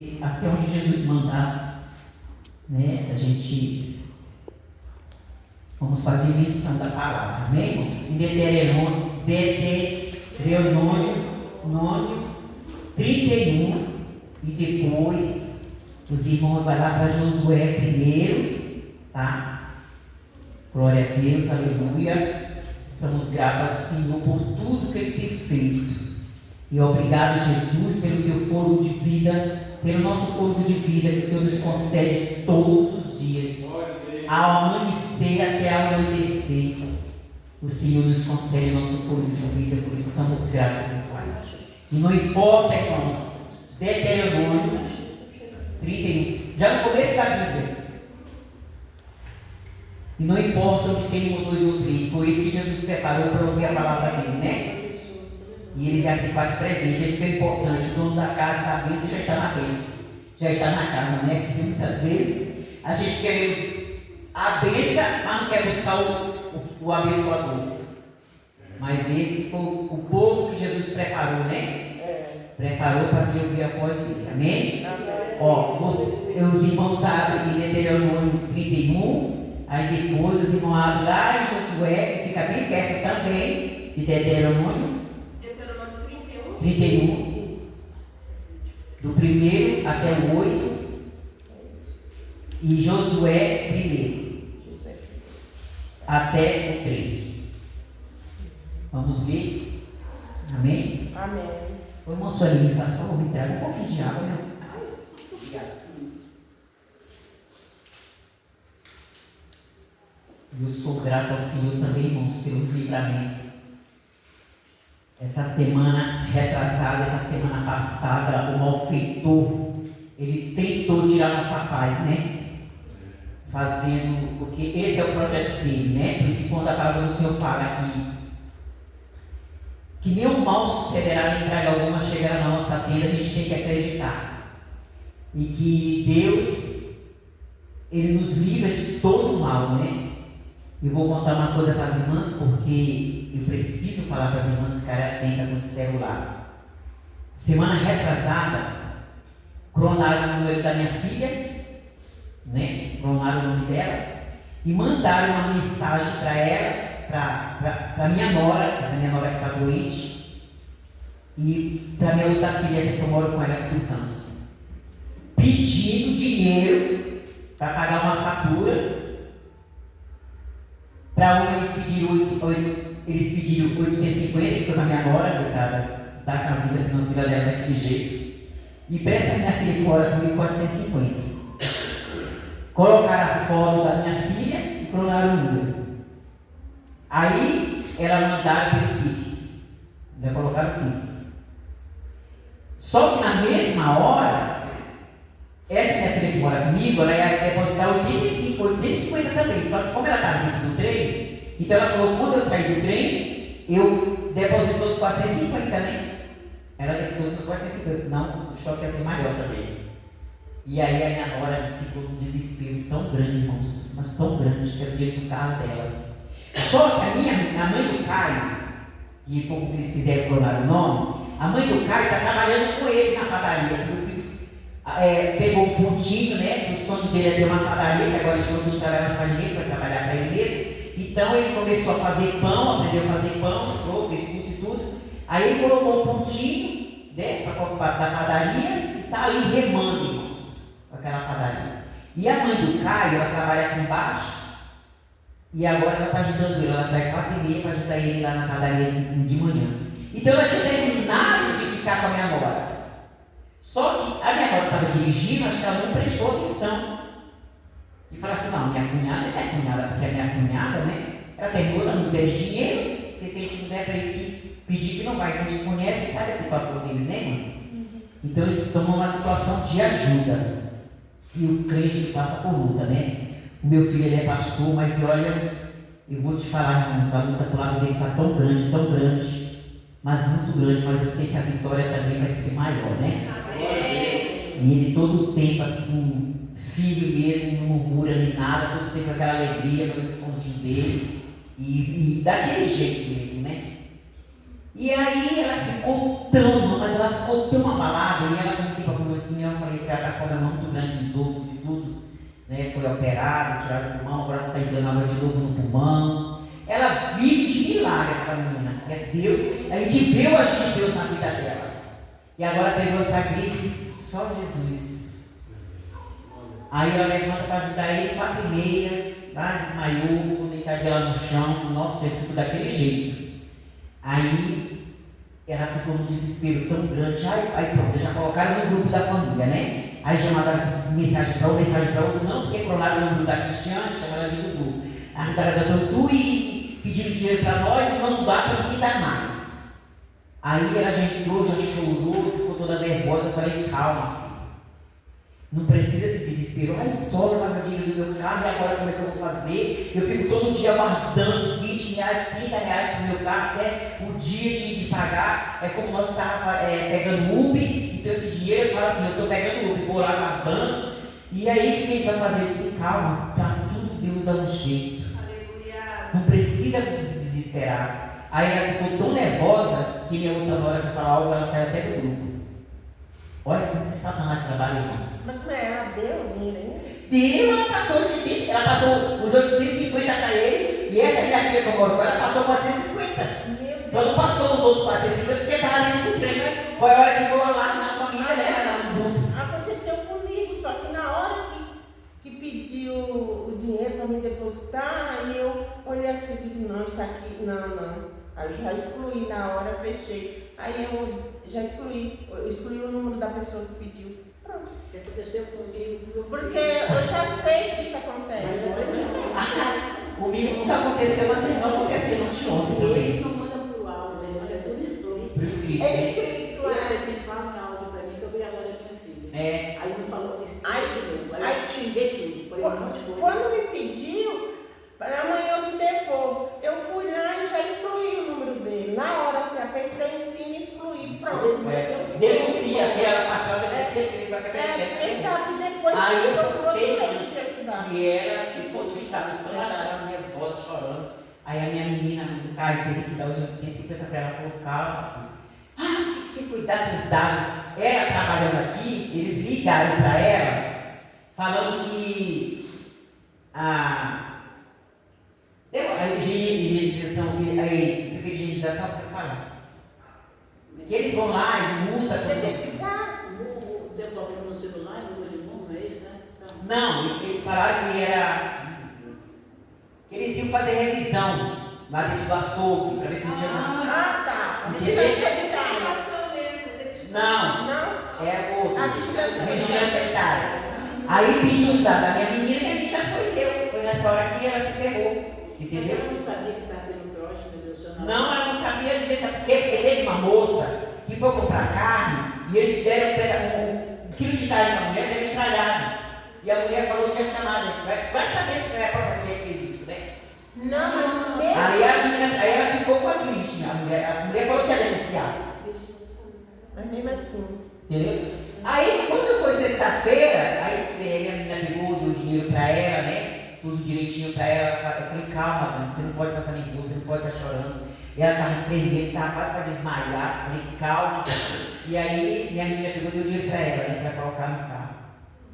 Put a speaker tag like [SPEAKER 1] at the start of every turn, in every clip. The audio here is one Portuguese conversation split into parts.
[SPEAKER 1] até onde Jesus mandar, né? A gente vamos fazer menção da palavra, amém, irmãos? Em Deuteronômio 31, e depois os irmãos vão lá para Josué primeiro, tá? Glória a Deus, aleluia. Estamos gratos ao Senhor por tudo que Ele tem feito. E obrigado, Jesus, pelo teu fôlego de vida, pelo nosso fôlego de vida que o Senhor nos concede todos os dias, ao amanhecer até ao anoitecer. O Senhor nos concede o nosso fôlego de vida, por isso somos gratos, meu Pai. E não importa, irmãos, Deuteronômio 31, já no começo da Bíblia. E não importa onde tem um, dois ou três, foi isso que Jesus preparou para ouvir a palavra dele, né? E ele já se faz presente, isso que é importante. O dono da casa da bênção já está na bênção, já está na casa, né? Porque muitas vezes a gente quer a bênção, mas não quer buscar o abençoador. Mas esse foi o povo que Jesus preparou, né? Preparou para que ouvir a voz dele, amém? Ó, os irmãos abrem em Deuteronômio 31, aí depois os irmãos abrem lá em Josué, que fica bem perto também de Deuteronômio 31, do 1 até o 8, e Josué 1 até o 3. Vamos ver? Amém?
[SPEAKER 2] Amém.
[SPEAKER 1] Ô, irmão Sorinho, faça favor, me traga um pouquinho de água, né? Obrigado. Eu sou grato ao Senhor também, irmãos, pelo livramento. Essa semana retrasada, essa semana passada, o malfeitor, ele tentou tirar nossa paz, né? Fazendo, porque esse é o projeto dele, né? Por isso, quando a palavra do Senhor fala aqui, que nenhum mal sucederá, nem praga alguma chegará na nossa tenda, a gente tem que acreditar. E que Deus, Ele nos livra de todo o mal, né? Eu vou contar uma coisa para as irmãs, porque eu preciso falar para as irmãs ficarem atentas no celular. Semana retrasada, clonaram o número da minha filha, né? Clonaram o nome dela, e mandaram uma mensagem para ela, para minha nora, essa minha nora que está doente, e para minha outra filha, essa que eu moro com ela, que tem câncer, pedindo dinheiro para pagar uma fatura. Para uma eles pediram 850, que foi para minha nora, coitada, está com a vida financeira dela daquele jeito. E para essa minha filha que mora comigo, 450. Colocaram a foto da minha filha e clonaram o número. Aí, ela mandaram pelo Pix. Já colocaram o Pix. Só que na mesma hora, essa minha filha que mora comigo, ela ia depositar 850 também. Só que como ela estava dentro do trem, então ela falou, quando eu sair do trem, eu deposito os 450, né? Ela depositou os 450, senão o choque ia ser maior também. E aí a minha nora ficou num desespero tão grande, irmãos, mas tão grande, que era o dinheiro do carro dela. Só que a mãe do Caio, que foi o que eles quiseram clonar o nome, a mãe do Caio está trabalhando com eles na padaria. Pegou um pontinho, né? O sonho dele é ter uma padaria, que agora todo mundo trabalha mais para ninguém, vai trabalhar para ele mesmo. Então ele começou a fazer pão, aprendeu a fazer pão, fez curso e tudo. Aí ele colocou um pontinho, né? Da padaria e está ali remando, irmãos, com aquela padaria. E a mãe do Caio, ela trabalha aqui embaixo, e agora ela está ajudando ele. Ela sai 4h30 para ajudar ele lá na padaria de manhã. Então ela tinha terminado de ficar com a minha nora. Só que a minha nora estava dirigindo, acho que ela não prestou atenção. E falou assim, não, minha cunhada é minha cunhada, porque a minha cunhada, né? Ela terminou, ela não deu dinheiro, porque se a gente não der para eles pedir que não vai, que a gente conhece e sabe a situação deles, né, mãe? Então eles tomam uma situação de ajuda. E o crente que passa por luta, né? O meu filho, ele é pastor, mas olha, eu vou te falar, irmãos, a luta pro lado dele está tão grande, mas muito grande, mas eu sei que a vitória também vai ser maior, né? E ele todo o tempo assim, filho mesmo, não murmura nem nada, todo o tempo aquela alegria, fazendo os pãozinhos dele, e daquele jeito mesmo, né? E aí ela ficou tão abalada, e ela, como tem para comer reunião, eu falei que ela está com problema muito grande de esôfago e tudo, né? Foi operada, tiraram o pulmão, agora está entrando água de novo no pulmão. Ela vive de milagre, aquela menina. É Deus, a gente vê o agir de Deus na vida dela. E agora pegou essa gripe, só Jesus. Aí ela levanta para ajudar ele, 4h30, lá desmaiou, ficou deitadinha lá no chão. Nossa, eu fico daquele jeito. Aí ela ficou num desespero tão grande. Aí pronto, já colocaram no grupo da família, né? Aí já mandaram mensagem para um, mensagem para outro. Não, porque clonaram o número da Cristiane, chamaram ali do grupo. A Rita dando tu e pedindo dinheiro para nós e não dá para ninguém dar mais. Aí ela já entrou, já chorou, ficou toda nervosa. Eu falei, calma, filho. Não precisa se desesperar. Ai, sobra mais o dinheiro do meu carro e agora como é que eu vou fazer? Eu fico todo dia guardando 20 reais, 30 reais para o meu carro até o dia de pagar. É como nós estávamos pegando Uber, então esse dinheiro, eu falo assim, eu estou pegando Uber, vou lá guardando. E aí o que a gente vai fazer? Eu disse, calma, tá tudo Deus dá um jeito. Aleluia. Não precisa se desesperar. Aí ela ficou tão nervosa que minha outra hora foi falar algo, ela saiu até do grupo. Olha como que Satanás trabalha em nós.
[SPEAKER 2] Mas como é? Ela deu dinheiro ainda?
[SPEAKER 1] Deu, ela passou os 850 para ele, e essa minha filha que eu moro com ela passou 450. Só não passou os outros 450 porque estava ali com o trem. Foi a hora que foi lá na família dela, junto.
[SPEAKER 2] Aconteceu comigo, só que na hora que pediu o dinheiro para me depositar, aí eu olhei assim e digo, não, isso aqui, não. Aí eu já excluí na hora, fechei. Aí eu já excluí o número da pessoa que pediu. Pronto.
[SPEAKER 3] O que aconteceu comigo?
[SPEAKER 2] Porque eu já sei que isso acontece.
[SPEAKER 1] Comigo nunca aconteceu, mas não aconteceu ontem também.
[SPEAKER 3] Eles não mandam pro áudio, ele manda tudo escrito.
[SPEAKER 1] Pro escrito.
[SPEAKER 2] É escrito,
[SPEAKER 3] Eu assim, fala no áudio para mim que eu vi agora minha filha.
[SPEAKER 1] É.
[SPEAKER 3] Aí me falou isso.
[SPEAKER 2] Aí
[SPEAKER 3] eu xinguei tudo. Falei um monte de coisa.
[SPEAKER 2] Quando me pediu, para amanhã eu te devolvo. Eu fui lá e já excluí o número dele. Na hora, assim, apertei em cima e excluí. Pronto.
[SPEAKER 1] Denuncia, ela achava que ele vai
[SPEAKER 2] quem sabe depois
[SPEAKER 1] aí eu só sei
[SPEAKER 2] ajudar.
[SPEAKER 1] que era, se fosse estar toda achando nervosa, chorando. Aí a minha menina, no carro, teve que dar os 850 para ela colocar. Por que você foi dar seus dados? Ela trabalhando aqui, eles ligaram para ela, falando que a higienização, pode falar. Que eles vão lá e multam.
[SPEAKER 3] Deu problema no celular, mudou de número, é isso, né?
[SPEAKER 1] Não, eles falaram que que eles iam fazer revisão lá dentro do açougue, para ver se não tinha.
[SPEAKER 2] Tá.
[SPEAKER 1] Não, é outro.
[SPEAKER 2] A vigilância
[SPEAKER 1] sanitária. Aí pediu os dados da minha menina foi nessa hora que ela se ferrou. Entendeu?
[SPEAKER 3] Eu não sabia que estava tendo trote, meu Deus.
[SPEAKER 1] Não, ela não sabia de jeito nenhum. Porque teve uma moça que foi comprar carne e eles deram um quilo de carne para a mulher, deram estragado. E a mulher falou que ia chamar, né? Vai saber se não é a própria mulher que fez isso, né?
[SPEAKER 2] Não, mas mesmo.
[SPEAKER 1] Aí ela ficou com a Cristina, a mulher falou que ia denunciar.
[SPEAKER 2] Mas mesmo assim.
[SPEAKER 1] Entendeu? Aí quando foi sexta-feira, aí minha menina pegou, deu dinheiro para ela, né? Tudo direitinho para ela. Eu falei, calma, Dani, você não pode passar nervoso, você não pode estar chorando. E ela estava tremendo, estava quase para desmaiar. Eu falei, calma. E aí minha menina pegou e deu dinheiro para ela, né? Para colocar no carro.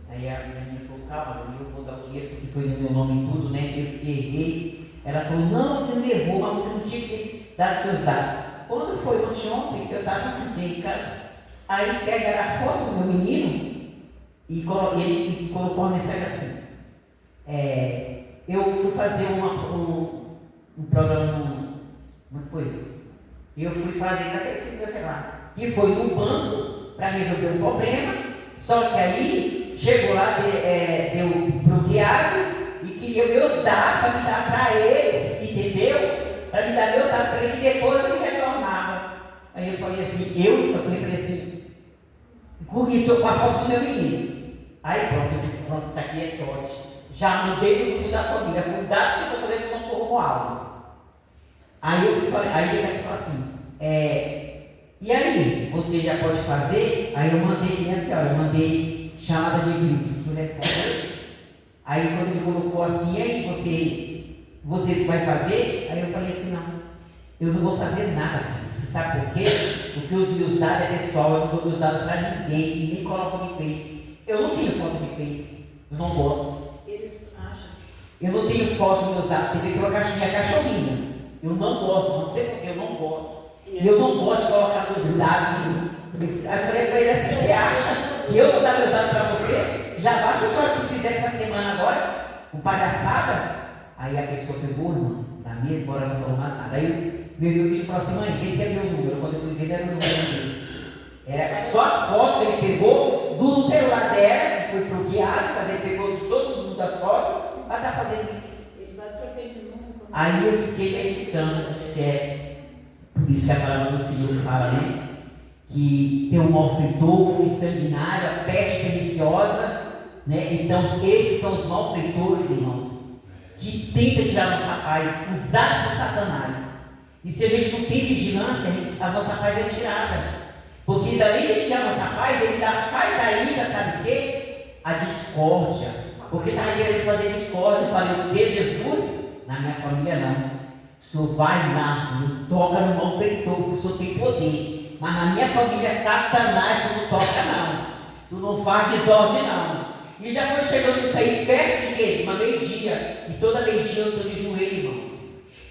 [SPEAKER 1] Aí a minha menina falou, calma, Dani, eu vou dar o dinheiro porque foi no meu nome e tudo, né? Eu que errei. Ela falou, não, você não errou, mas você não tinha que ter dado seus dados. Quando foi ontem, eu estava em casa. Aí pegaram a foto do meu menino e ele colocou uma mensagem assim. Eu fui fazer um programa, como foi? Eu fui fazer, até esqueci, sei lá, que foi no banco para resolver um problema, só que aí chegou lá, deu bloqueado e queria meus dados para me dar para eles, entendeu? Para me dar meus dados para eles, que depois eu retornava. Aí eu falei assim, eu falei para ele assim, estou com a foto do meu menino. Aí pronto, eu disse, pronto, isso aqui é trote. Já mandei no grupo da família, cuidado que eu estou fazendo com o Romualdo. Aí eu falei, aí ele falou assim, e aí, você já pode fazer? Aí eu mandei, que nem a senhora, eu mandei chamada de vídeo, tu respondeu? Aí quando ele colocou assim, e aí, você vai fazer? Aí eu falei assim, não, eu não vou fazer nada, filho. Você sabe por quê? Porque os meus dados é pessoal, eu não dou meus dados para ninguém e nem coloco no Face. Eu não tenho foto no Face, eu não gosto.
[SPEAKER 3] Eles acham.
[SPEAKER 1] Eu não tenho foto no meu zap, você vê que uma cachorrinha. Eu não gosto, não sei porque eu não gosto. E eu não gosto de colocar meus dados. Aí eu falei para ele assim, você acha que eu vou dar meus dados para você? Já basta o que eu acho que fizer essa semana agora, com palhaçada. Aí a pessoa pegou, irmão, na mesma hora não falou mais nada. Aí meu filho falou assim, mãe, esse é meu número. Quando eu fui ver, era o número dele. Era só a foto que ele pegou do celular dela, que foi pro guiado, mas ele pegou de todo mundo a foto para estar fazendo isso.
[SPEAKER 3] Ele vai trocar de número.
[SPEAKER 1] Aí eu fiquei meditando, disse, por isso que a palavra do Senhor fala, né? Que tem um malfeitor, um sanguinário, a peste perniciosa, né? Então esses são os malfeitores, irmãos, que tentam tirar nossa paz, usados por Satanás. E se a gente não tem vigilância, a nossa paz é tirada. Porque além de ele tirar a nossa paz, ele ainda faz ainda, sabe o quê? A discórdia. Porque estava querendo fazer discórdia. Eu falei, o que, Jesus? Na minha família não. O Senhor vai lá, Senhor, toca no malfeitor, porque o Senhor tem poder. Mas na minha família, Satanás, tu não toca não. Tu não faz desordem não. E já foi chegando isso aí perto de quê? Uma meio-dia. E toda meio-dia eu estou de joelho, irmãos.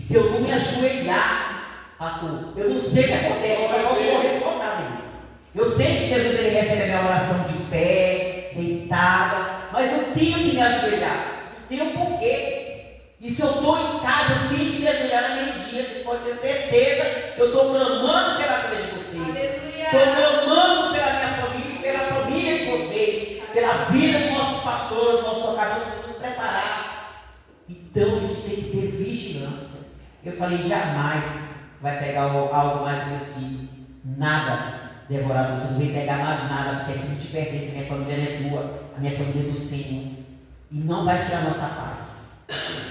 [SPEAKER 1] Se eu não me ajoelhar, pastor, eu não sei o que acontece, eu vou morrer sufocado. Eu sei que Jesus ele recebe a minha oração de pé, deitada, mas eu tenho que me ajoelhar. Não sei o porquê. E se eu estou em casa, eu tenho que me ajoelhar na meio-dia. Vocês podem ter certeza que eu estou clamando pela vida de vocês. Estou clamando pela minha família, pela família de vocês, pela vida dos nossos pastores, nossos tocadores, para nos preparar. Então a gente tem que ter vigilância. Eu falei, jamais vai pegar algo mais do meus filhos. Nada. Devorador, tu não vem pegar mais nada, porque aqui não te pertence, a minha família não é tua, a minha família é do Senhor. E não vai tirar nossa paz.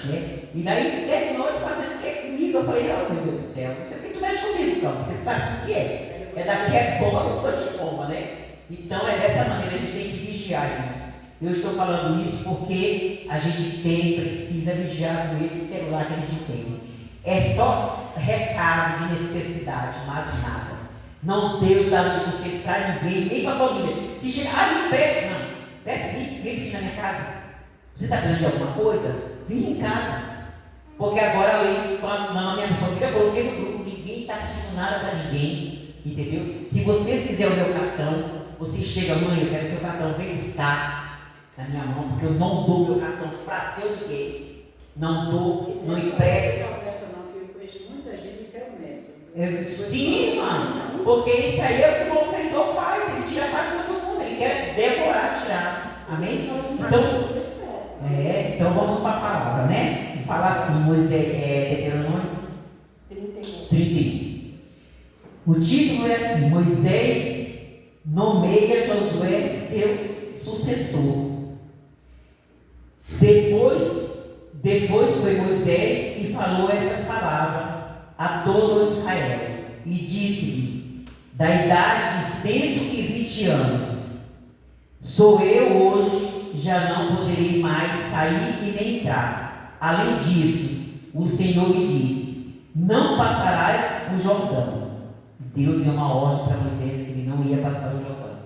[SPEAKER 1] Né? E daí terminou ele fazendo o que comigo? Eu falei, oh meu Deus do céu, não sei por que tu mexe comigo, então, porque tu sabe o que é. É daqui é bomba, eu sou de bomba, né? Então é dessa maneira, a gente tem que vigiar, irmãos. Eu estou falando isso porque a gente precisa vigiar com esse celular que a gente tem. É só recado de necessidade, mas nada. Não dê os dados de vocês para ninguém, nem para a família. Se chegar, não peça, não. Peça, vem pedir na minha casa. Você está precisando de alguma coisa? Vem em casa. Porque agora, além na minha família, eu coloquei no grupo, ninguém está pedindo nada para ninguém. Entendeu? Se vocês quiserem o meu cartão, você chega, mãe, eu quero o seu cartão, vem buscar na minha mão, porque eu não dou meu cartão para seu ninguém. Não dou, não empresto.
[SPEAKER 3] Muita gente que é honesto.
[SPEAKER 1] Sim, irmãos, porque isso aí é o que o malfeitor faz, ele tira a paz de todo mundo, ele quer devorar, tirar. Amém? Então vamos para a palavra, né? Que fala assim, Deuteronômio 31. O título é assim: Moisés nomeia Josué seu sucessor. Depois foi Moisés e falou estas palavras a todo Israel, e disse-lhe, da idade de 120 anos, sou eu hoje, já não poderei mais sair e nem entrar. Além disso, o Senhor me disse, não passarás o Jordão. Deus deu uma ordem para Moisés que ele não ia passar o Jordão.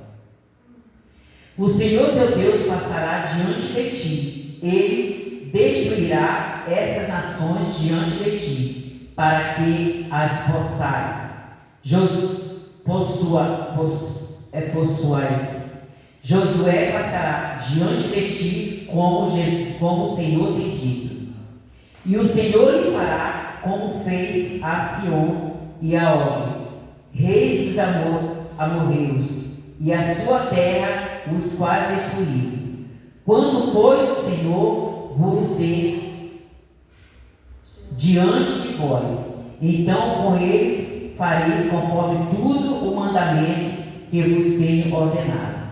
[SPEAKER 1] O Senhor teu Deus passará diante de ti, ele destruirá essas nações diante de ti, para que as possais possuais. Josué passará diante de ti como o Senhor tem dito. E o Senhor lhe fará como fez a Sion e a Og, reis dos amorreus, e a sua terra, os quais destruiu. Quando, pois, o Senhor vos dê diante de vós, então com eles fareis conforme tudo o mandamento que vos tenho ordenado.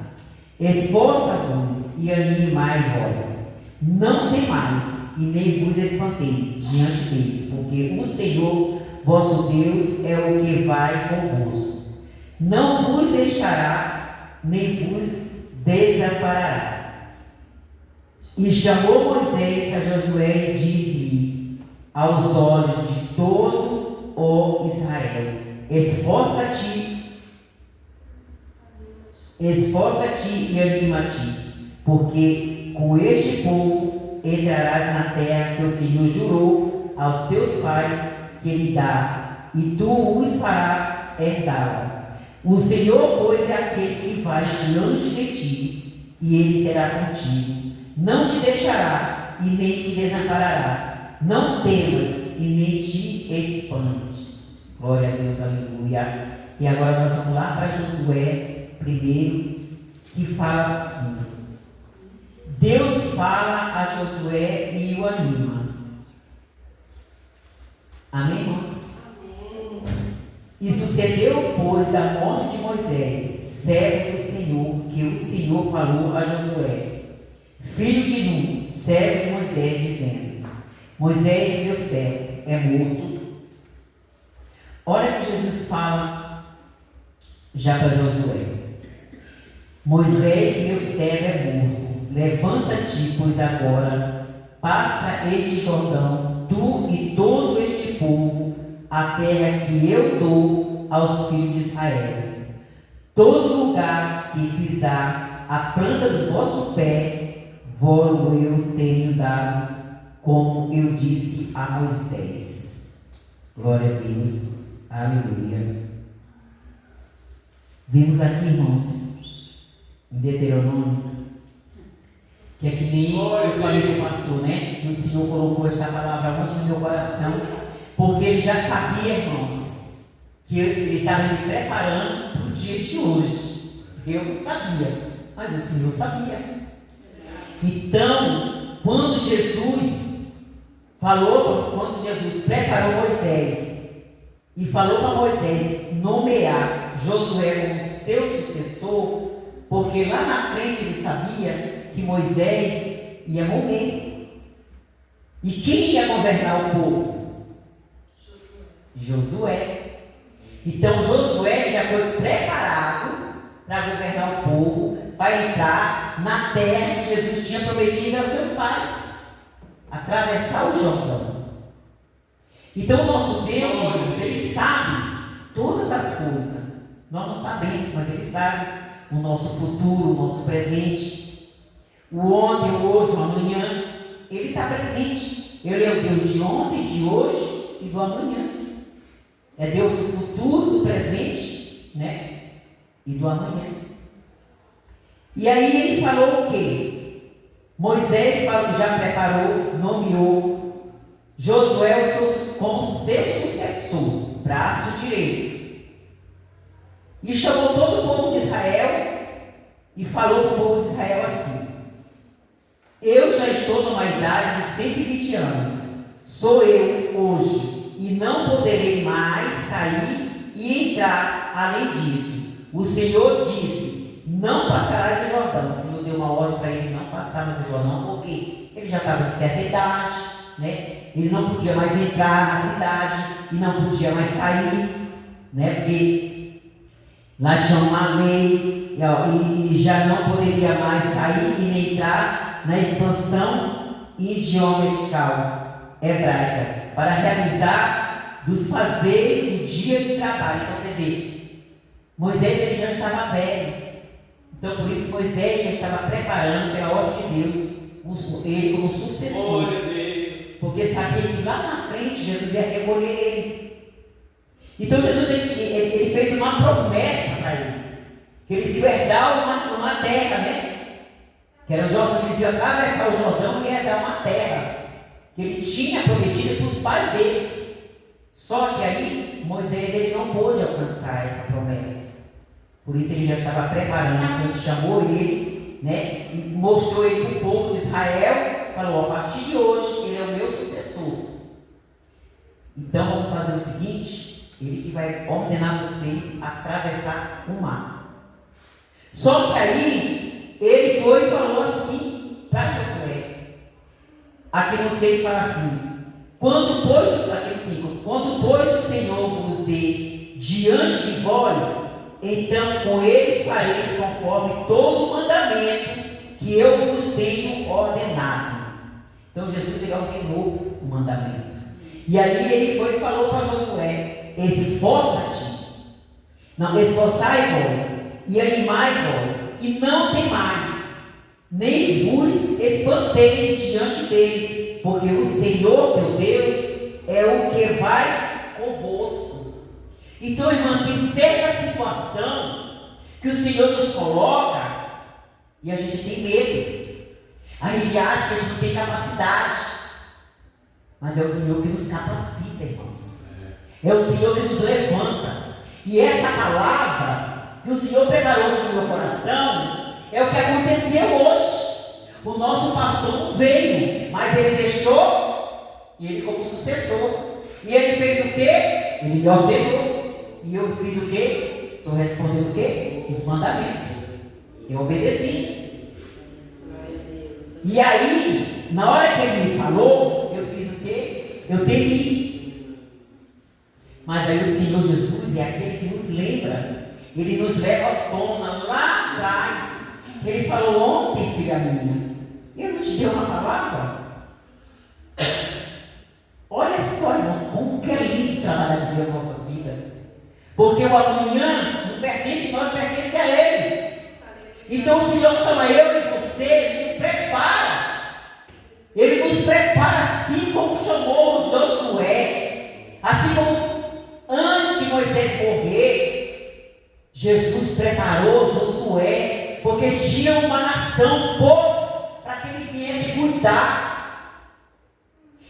[SPEAKER 1] Esforça-vos e animai-vos, não temais e nem vos espanteis diante deles, porque o Senhor vosso Deus é o que vai convosco, não vos deixará nem vos desamparará. E chamou Moisés a Josué e disse-lhe aos olhos de todo o Israel: esforça-te e anima-te, porque com este povo entrarás na terra que o Senhor jurou aos teus pais que ele dá, e tu os farás herdá-la. O Senhor, pois, é aquele que vai diante de ti, e ele será contigo. Não te deixará e nem te desamparará. Não temas e nem te espantes. Glória a Deus, aleluia. E agora nós vamos lá para Josué primeiro, que fala assim. Deus fala a Josué e o anima. Amém, irmãos? Amém. E sucedeu, pois, da morte de Moisés, servo do Senhor, que o Senhor falou a Josué, filho de Nun, servo de Moisés, dizendo: Moisés, meu servo, é morto. Olha que Jesus fala já para Josué: Moisés, meu servo, é morto. Levanta-te, pois agora passa este Jordão, tu e todo este povo, a terra que eu dou aos filhos de Israel. Todo lugar que pisar a planta do vosso pé, vou eu tenho dado, como eu disse a Moisés. Glória a Deus, aleluia. Vimos aqui, irmãos, em Deuteronômio, que é que nem eu falei com o pastor, né? Que o Senhor colocou esta palavra muito no meu coração, porque ele já sabia, irmãos, que ele estava me preparando para o dia de hoje. Eu não sabia, mas o Senhor sabia. Então, quando Jesus preparou Moisés e falou para Moisés nomear Josué como seu sucessor, porque lá na frente ele sabia que Moisés ia morrer. E quem ia governar o povo? Josué. Então Josué já foi preparado para governar o povo, para entrar na terra que Jesus tinha prometido aos seus pais, atravessar o Jordão. Então o nosso Deus, irmãos, ele sabe todas as coisas. Nós não sabemos, mas ele sabe o nosso futuro, o nosso presente. O ontem, o hoje, o amanhã, ele está presente. Ele é o Deus de ontem, de hoje e do amanhã. É Deus do futuro, do presente, né? E do amanhã. E aí ele falou o quê? Moisés já preparou, nomeou Josué como seu sucessor, braço direito. E chamou todo o povo de Israel e falou para o povo de Israel assim: eu já estou numa idade de 120 anos. Sou eu hoje, e não poderei mais sair e entrar além disso. O Senhor disse: não passarás o Jordão. O Senhor deu uma ordem para ele não passar mais o Jordão, porque ele já estava de certa idade, né? Ele não podia mais entrar na cidade e não podia mais sair, né? Porque lá tinha uma lei e já não poderia mais sair e nem entrar na expansão idiomatical hebraica para realizar dos fazeres do dia de trabalho. Então, quer dizer, Moisés ele já estava velho. Então, por isso, Moisés já estava preparando pela ordem de Deus ele como sucessor, porque sabia que lá na frente Jesus ia recolher ele. Então, Jesus ele fez uma promessa para eles, que eles iam herdar uma terra, né? Que era o Jordão, eles iam atravessar o Jordão e herdar uma terra que ele tinha prometido para os pais deles. Só que aí Moisés ele não pôde alcançar essa promessa. Por isso ele já estava preparando. Então ele chamou ele, né, e mostrou ele para o povo de Israel. Falou: a partir de hoje ele é o meu sucessor. Então vamos fazer o seguinte: ele que vai ordenar vocês atravessar o mar. Só que aí ele foi e falou assim para Josué. Aqui no 6 fala assim: quando pois o Senhor vos dê diante de vós, então com eles fareis conforme todo o mandamento que eu vos tenho ordenado. Então Jesus ele ordenou o mandamento. E aí ele foi e falou para Josué: esforça-te Não, esforçai-vos e animai-vos, e não temais, nem vos espanteis diante deles, porque o Senhor teu Deus é o que vai convosco. Então, irmãs, tem certa situação que o Senhor nos coloca e a gente tem medo. A gente acha que a gente não tem capacidade, mas é o Senhor que nos capacita, irmãos. É o Senhor que nos levanta. E essa palavra que o Senhor preparou hoje no meu coração é o que aconteceu hoje. O nosso pastor não veio, mas ele deixou e ele como sucessor. E ele fez o quê? Ele me ordenou. E eu fiz o quê? Estou respondendo o quê? Os mandamentos. Eu obedeci. E aí, na hora que ele me falou, eu fiz o quê? Eu temi. Mas aí o Senhor Jesus é aquele que nos lembra. Ele nos leva à tona lá atrás. Ele falou ontem, filha minha, eu não te dei uma palavra? Olha só, irmãos, como que é lindo trabalhar de Deus na nossa vida. Porque o amanhã não pertence a nós, pertence a Ele. Então o Senhor chama eu e você, nos prepara. Ele nos prepara assim como chamou Josué. Assim como antes de Moisés morrer, Jesus preparou Josué, porque tinha uma nação, um povo, para que ele viesse cuidar.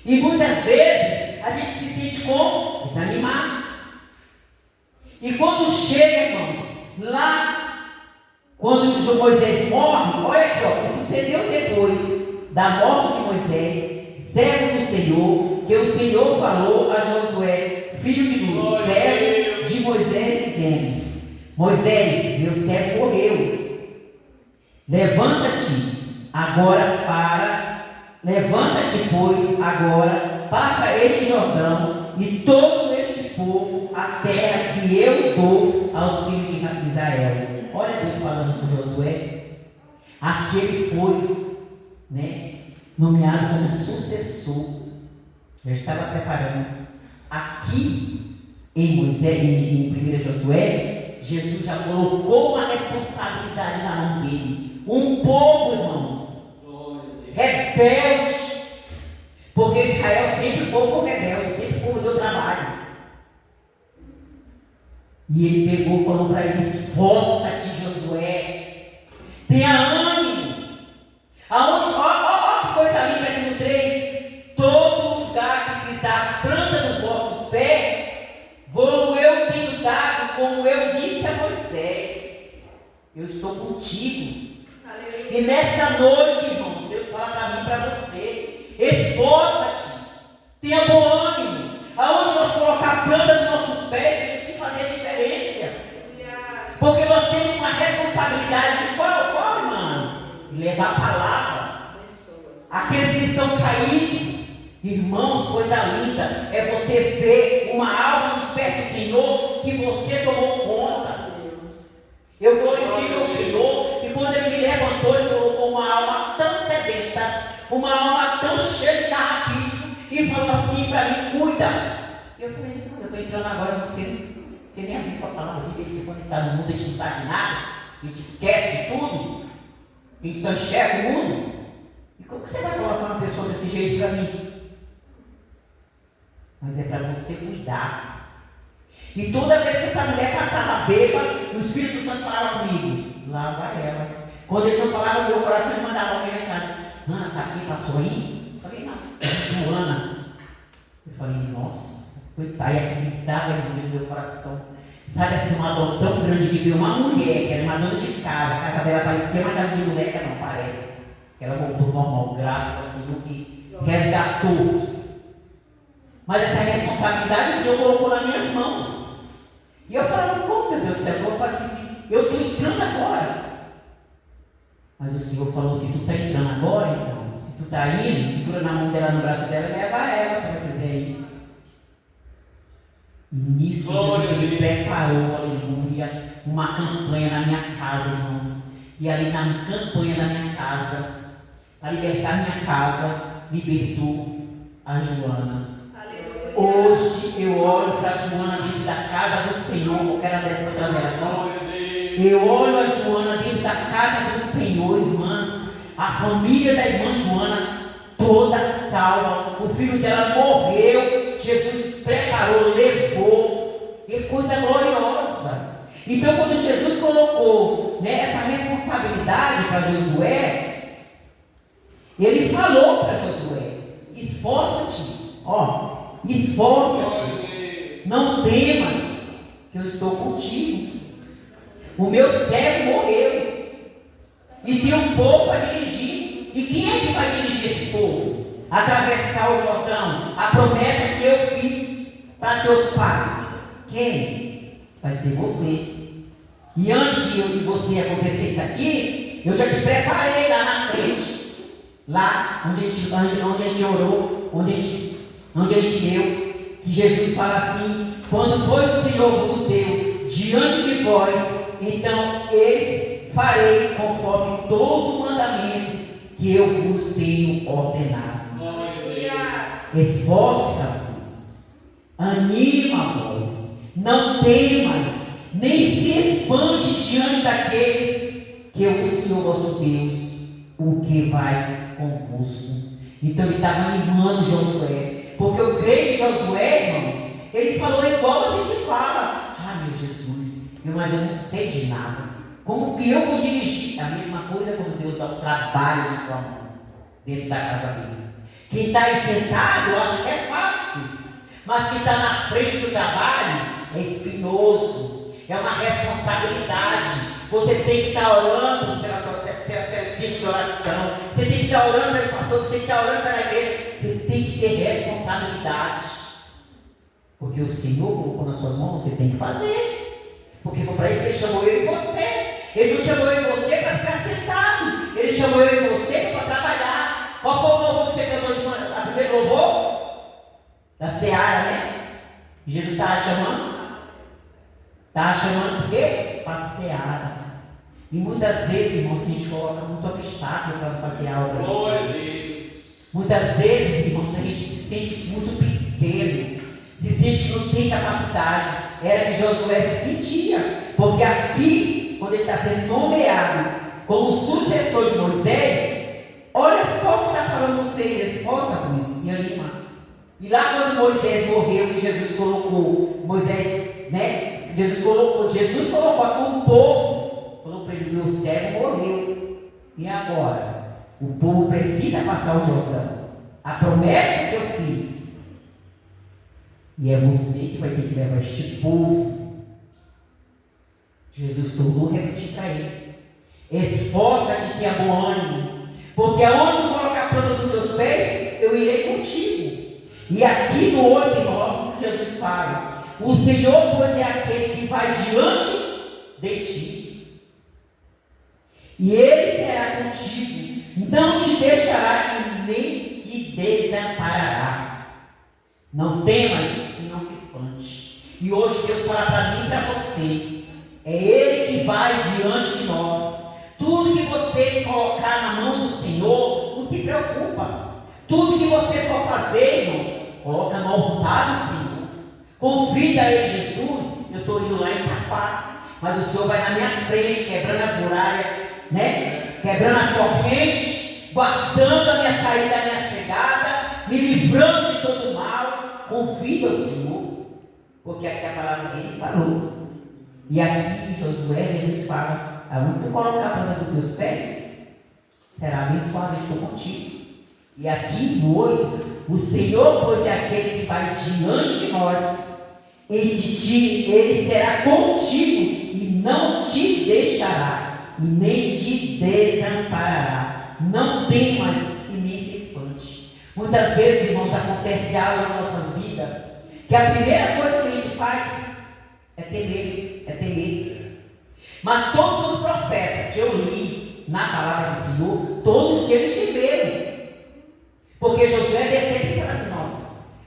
[SPEAKER 1] E muitas vezes a gente se sente como? Desanimado. E quando chega, irmãos, lá, quando Moisés morre, olha aqui, ó, isso sucedeu depois da morte de Moisés, servo do Senhor, que o Senhor falou a Josué, filho de Nun, servo de Moisés, dizendo: Moisés, meu servo morreu. Levanta-te, pois, agora, passa este Jordão e todo este povo, a terra que eu dou aos filhos de Israel. Olha Deus falando com Josué. Aqui ele foi, nomeado como sucessor. Já estava preparando. Aqui em Moisés, em 1 Josué, Jesus já colocou uma responsabilidade na mão dele. Um povo, irmãos, rebelde. Porque Israel sempre o povo rebelde, sempre o povo deu trabalho. E ele pegou e falou para ele: esforça-te, Josué, tenha ânimo. Aonde, ó, que coisa linda aqui no 3: todo lugar que pisar a planta do vosso pé, vou eu tenho dado, como eu disse a Moisés. Eu estou contigo. Aleluia. E nesta noite, irmãos, Deus fala para mim e para você: esforça-te, tenha bom ânimo. Aonde nós colocar a planta dos nossos pés, temos que fazer a diferença. Porque nós temos uma responsabilidade de qual, irmão? De levar a palavra. Aqueles que estão caídos. Irmãos, coisa linda é você ver uma alma nos pés do Senhor que você tomou conta. Eu glorifico ao Senhor, e quando Ele me levantou, Ele colocou uma alma tão sedenta, uma alma tão cheia de carrapicho, e falou assim para mim: cuida. Eu falei: Jesus, eu estou entrando agora, você nem abriu a palavra de Deus, quando está no mundo a gente não sabe de nada, a gente esquece de tudo, a gente só enxerga o mundo. E como que você vai colocar uma pessoa desse jeito para mim? Mas é para você cuidar. E toda vez que essa mulher passava bêbada, o Espírito Santo falava comigo: lá vai ela. Quando ele não falava no meu coração, ele mandava alguém lá em casa: Ana, sabe quem passou aí? Eu falei: não, é Joana. Eu falei: nossa, coitada, ia gritar no meu coração. Sabe assim, uma dor tão grande que veio uma mulher, que era uma dona de casa, a casa dela parecia uma casa de mulher, que não parece. Ela voltou normal, graças ao Senhor que resgatou. Mas essa responsabilidade o Senhor colocou nas minhas mãos. E eu falava: como, meu Deus do céu, eu vou fazer isso? Eu estou entrando agora. Mas o Senhor falou: se tu está entrando agora, então, se tu está indo, segura na mão dela, no braço dela, e leva ela, se ela quiser ir. E nisso Jesus ele preparou, aleluia, uma campanha na minha casa, irmãos. E ali na campanha da minha casa, a libertar minha casa, libertou a Joana. Hoje eu olho para a Joana dentro da casa do Senhor, porque ela desce para trazer aqui. Eu olho a Joana dentro da casa do Senhor, irmãs. A família da irmã Joana toda salva. O filho dela morreu, Jesus preparou, levou. Que coisa gloriosa. Então, quando Jesus colocou, né, essa responsabilidade para Josué, ele falou para Josué: esforça-te, esforça-te, não temas, que eu estou contigo. O meu servo morreu e tem um povo para dirigir. E quem é que vai dirigir esse povo? Atravessar o Jordão, a promessa que eu fiz para teus pais. Quem? Vai ser você. E antes de você acontecer isso aqui, eu já te preparei lá na frente, lá onde a gente orou, onde a gente leu, que Jesus fala assim: quando pois o Senhor vos deu diante de vós, então eis farei conforme todo o mandamento que eu vos tenho ordenado. Esforça-vos, anima-vos, não temas, nem se espante diante daqueles que o Senhor vosso Deus, o que vai convosco. Então ele estava animando Josué, porque eu creio que Josué, irmãos, ele falou igual a gente fala: ah, meu Jesus, mas eu não sei de nada, como que eu vou dirigir? A mesma coisa quando Deus dá o trabalho na sua mão, dentro da casa dele. Quem está aí sentado, eu acho que é fácil, mas quem está na frente do trabalho é espinhoso, é uma responsabilidade. Você tem que estar orando pelo ciclo de oração, você tem que estar orando pelo pastor, você tem que estar orando pela igreja, você tem que ter responsabilidade, porque o Senhor colocou nas suas mãos, você tem que fazer, porque foi para isso que Ele chamou eu e você. Ele não chamou eu e você para ficar sentado, Ele chamou eu e você para trabalhar. Qual foi o louvor que você cantou de manhã? A primeira louvor? Da Seara, né? Jesus estava chamando? Estava chamando por quê? Para Seara. E muitas vezes, irmãos, a gente coloca muito obstáculo para fazer algo assim. Muitas vezes, irmãos, a gente se sente muito pequeno, se sente que não tem capacidade. Era que Josué se sentia, porque aqui, quando ele está sendo nomeado como sucessor de Moisés, olha só o que está falando vocês: esforça-vos e anima. E lá quando Moisés morreu, que Jesus colocou Moisés, né? Jesus colocou o povo, falou para ele: meu servo morreu, e agora? O povo precisa passar o Jordão, a promessa que eu fiz, e é você que vai ter que levar este povo. Jesus tornou a repetir para ele: esforça-te, tenha bom ânimo, porque aonde tu colocar a planta dos teus pés, eu irei contigo. E aqui no 8 e 9, Jesus fala: o Senhor, pois, é aquele que vai diante de ti, e Ele será contigo, não te deixará e nem te desamparará. Não temas e não se espante. E hoje Deus fala para mim e para você: é Ele que vai diante de nós. Tudo que vocês colocar na mão do Senhor, não se preocupa. Tudo que vocês for fazer, irmãos, coloca no altar do Senhor. Convida a Ele: Jesus, eu estou indo lá em Itapá, mas o Senhor vai na minha frente, quebrando as muralhas, né? Quebrando as correntes, guardando a minha saída, a minha chegada, me livrando de todo mal. Convida o Senhor, porque aqui a palavra dele falou. E aqui Josué, Jesus fala: aonde tu colocar a planta dos teus pés, será abençoado, estou contigo. E aqui no 8, o Senhor, pois, é aquele que vai diante de nós, ele será contigo e não te deixará e nem te desamparará. Não temas e nem se espante. Muitas vezes, irmãos, acontece algo nas nossas vidas, que a primeira coisa que a gente faz é temer. Mas todos os profetas que eu li na palavra do Senhor, todos eles temeram. Porque Josué deve ter pensado assim: nossa,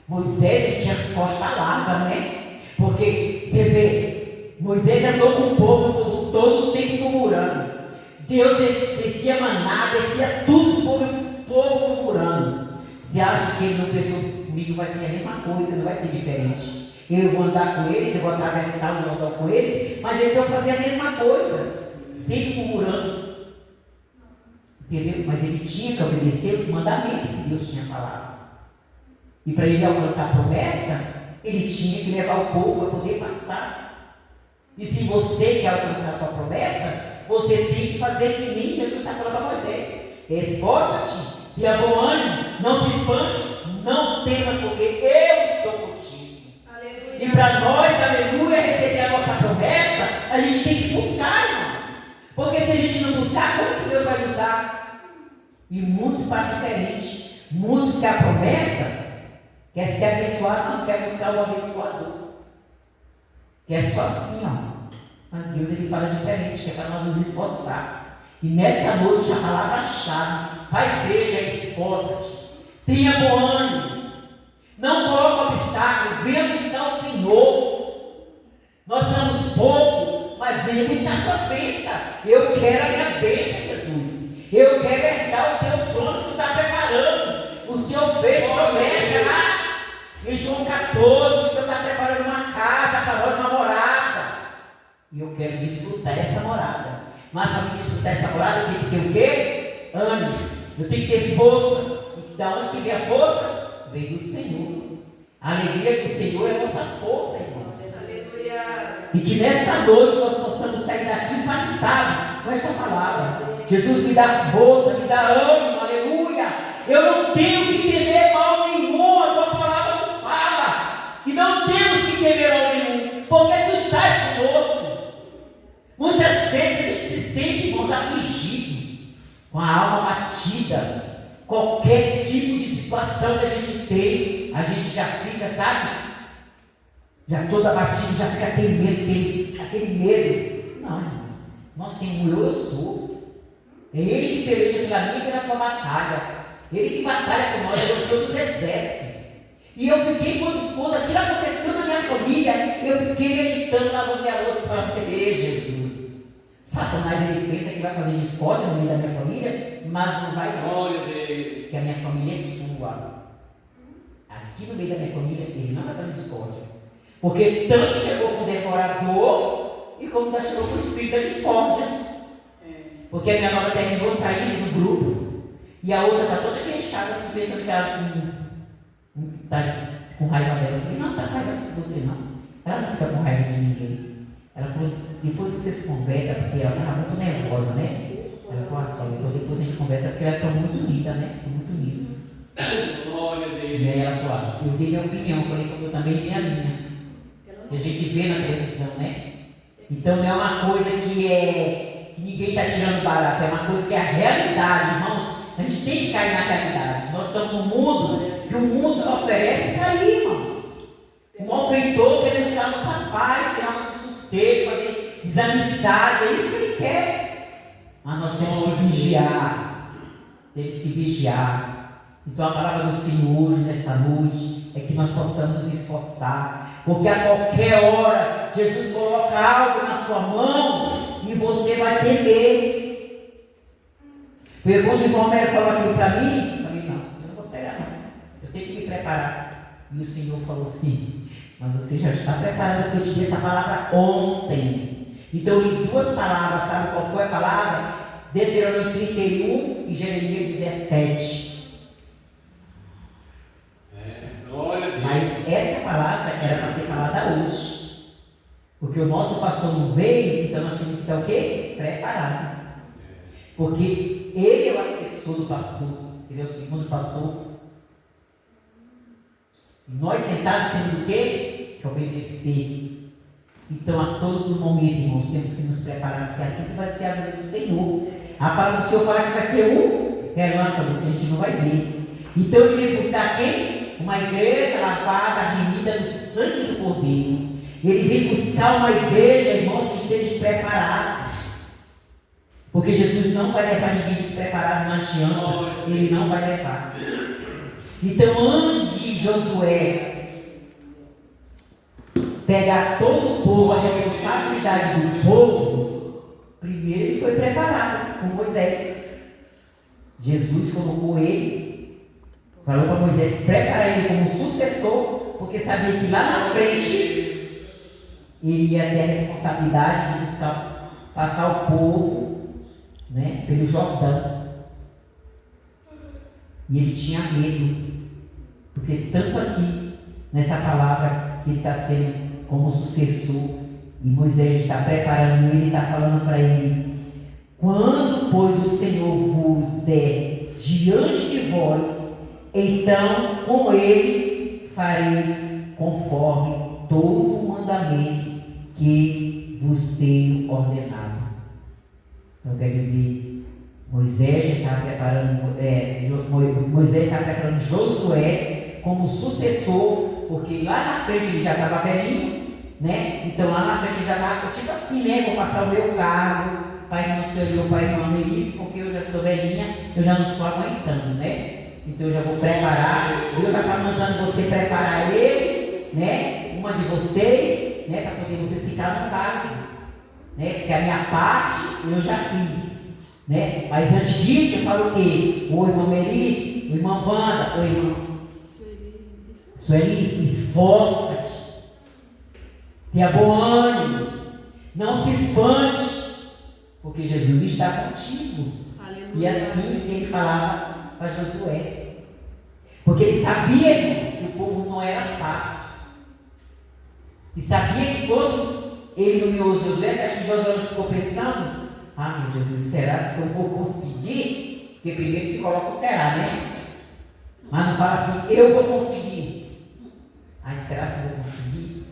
[SPEAKER 1] Moisés ele tinha resposta larga, né? Porque você vê, Moisés andou com o povo todo o tempo murmurando. Deus descia maná, descia tudo, o povo murmurando. Você acha que ele não pensou comigo comigo vai ser a mesma coisa, não vai ser diferente. Eu vou andar com eles, eu vou atravessar o Jordão com eles, mas eles vão fazer a mesma coisa, sempre murmurando. Entendeu? Mas ele tinha que obedecer os mandamentos que Deus tinha falado. E para ele alcançar a promessa, ele tinha que levar o povo para poder passar. E se você quer alcançar a sua promessa, você tem que fazer que nem Jesus está falando para Moisés. Esforça-te, tenha bom ânimo, não se espante, não temas, porque eu estou contigo. Aleluia. E para nós, aleluia, receber a nossa promessa, a gente tem que buscar, irmãos. Porque se a gente não buscar, como que Deus vai nos dar? E muitos fazem diferente. Muitos querem a promessa, quer ser abençoado, não quer buscar o abençoador. Quer só assim, ó. Mas Deus ele fala diferente, que é para nós nos esforçar. E nesta noite a palavra-chave para a igreja é esforça-te. Tenha bom ânimo. Não coloque obstáculo. Venha buscar o Senhor. Nós somos pouco, mas venha buscar suas bênçãos. Eu quero a minha bênção, Jesus. Eu quero herdar o teu trono que tu está preparando. O Senhor fez promessa lá em João 14. O Senhor está preparando uma casa para nós, uma morada. E eu quero desfrutar essa morada. Mas para me desfrutar essa morada, eu tenho que ter o quê? Ânimo. Eu tenho que ter força. E da onde que vem a força? Vem do Senhor. A alegria do Senhor é a nossa força, irmãos. Aleluia. E que nesta noite nós possamos sair daqui impactados com esta palavra. Jesus me dá força, me dá ânimo. Aleluia. Eu não tenho que temer mal nenhum. A tua palavra nos fala que não temos que temer mal nenhum, porque tu estás conosco. Muitas vezes a gente se sente, irmãos, afligido, com a alma batida. Qualquer tipo de situação que a gente tem, a gente já fica, sabe? Já toda batida, já fica tem aquele medo. Não, irmãos, nós temos eu sou. É Ele que peleja pela minha e pela tua batalha. Ele que batalha com nós, eu sou dos exércitos. E eu fiquei, quando aquilo aconteceu na minha família, eu fiquei meditando, lavando minha louça para poder, Jesus. Satanás, ele pensa que vai fazer discórdia no meio da minha família, mas não vai não, porque a minha família é sua. Aqui no meio da minha família, ele não vai fazer discórdia. Porque tanto chegou com o devorador, e como já chegou com o espírito da discórdia. Porque a minha nova terminou saindo do grupo, e a outra está toda queixada, assim, pensando que ela está com raiva dela. Eu falei, não está com raiva de você não. Ela não fica com raiva de ninguém. Ela falou, depois vocês conversam, porque ela estava muito nervosa, né? Ela falou assim, então depois a gente conversa, porque elas são muito unidas, né? São muito unidas. E aí ela falou assim, eu dei minha opinião, eu falei, como eu também dei a minha. Que a gente vê na televisão, né? Então não é uma coisa que ninguém está tirando barato, é uma coisa que é a realidade, irmãos. A gente tem que cair na realidade. Nós estamos num mundo que o mundo só oferece isso aí, irmãos. Um malfeitor querendo tirar nossa paz, tirar nosso sustento, fazer desamizade, é isso que ele quer. Mas nós temos que vigiar. Temos que vigiar. Então a palavra do Senhor hoje, nesta noite, é que nós possamos nos esforçar. Porque a qualquer hora, Jesus coloca algo na sua mão e você vai temer. Porque quando o irmão Homero falou aquilo para mim, eu falei, não, eu não vou pegar não. Eu tenho que me preparar. E o Senhor falou assim, mas você já está preparado, porque eu te dei essa palavra ontem. Então eu li duas palavras, sabe qual foi a palavra? Deuteronômio 31 e Jeremias 17. Mas essa palavra era para ser falada hoje. Porque o nosso pastor não veio, então nós temos que estar o quê? Preparado. Porque ele é o assessor do pastor, ele é o segundo pastor. E nós sentados temos o quê? Que obedecer. Então a todos os momentos, irmãos, temos que nos preparar, porque assim que vai ser a vida do Senhor. A palavra do Senhor fala que vai ser um relâmpago, que a gente não vai ver. Então ele veio buscar quem? Uma igreja lavada, remida no sangue do Cordeiro. Ele veio buscar uma igreja, irmãos, que esteja preparada. Porque Jesus não vai levar ninguém despreparado, não adianta, ele não vai levar. Então, antes de Josué pegar todo o povo, a responsabilidade do povo, primeiro ele foi preparado com Moisés. Jesus colocou ele Falou para Moisés preparar ele como sucessor, porque sabia que lá na frente ele ia ter a responsabilidade de passar o povo, né, pelo Jordão. E ele tinha medo, porque tanto aqui, nessa palavra, que ele está sendo como sucessor, e Moisés está preparando ele, está falando para ele: quando, pois, o Senhor vos der diante de vós, então com ele fareis conforme todo o mandamento que vos tenho ordenado. Então quer dizer, Moisés estava preparando Josué como sucessor, porque lá na frente ele já estava velhinho, né? Então lá na frente ele já estava tipo assim, né? Vou passar o meu cargo para a irmã Sueli, para a irmã Melissa, porque eu já estou velhinha, eu já não estou aguentando, né? Então eu já vou preparar, Deus já está mandando você preparar ele, né? Uma de vocês, né? Para poder você ficar no cargo, né? Porque a minha parte eu já fiz, né? Mas antes disso eu falo o quê? Ô irmã Melissa, ô irmã Wanda, ô irmã Sueli, esforça-te, tenha bom ânimo, não se espante, porque Jesus está contigo. Aleluia. E assim ele falava para Josué, porque ele sabia, irmãos, que o povo não era fácil, e sabia que quando ele nomeou Josué, você acha que Josué não ficou pensando: ah, meu Jesus, será que eu vou conseguir? Porque primeiro se coloca o será, né? Mas não fala assim: eu vou conseguir. Ai, será que eu vou conseguir?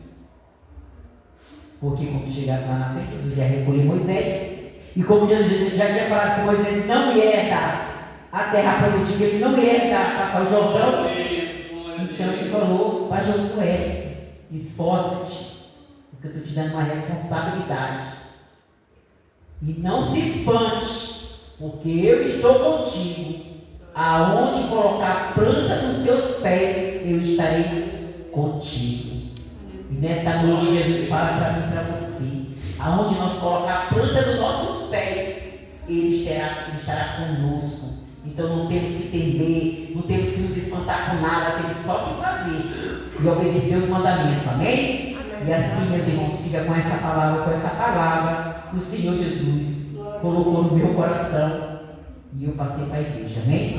[SPEAKER 1] Porque quando chegasse lá na frente, Jesus ia recolher Moisés, e como Jesus já tinha falado que Moisés não ia herdar a terra prometida, ele não ia passar o Jordão, então ele falou para Josué: esforça-te, porque eu estou te dando uma responsabilidade, e não se espante, porque eu estou contigo, aonde colocar a planta dos seus pés, eu estarei contigo. E nesta noite Jesus fala para mim e para você: aonde nós colocar a planta dos nossos pés, Ele estará conosco. Então não temos que temer, não temos que nos espantar com nada, temos só que fazer e obedecer os mandamentos, amém? E assim, meus irmãos, fica com essa palavra que o Senhor Jesus colocou no meu coração e eu passei para a igreja, amém?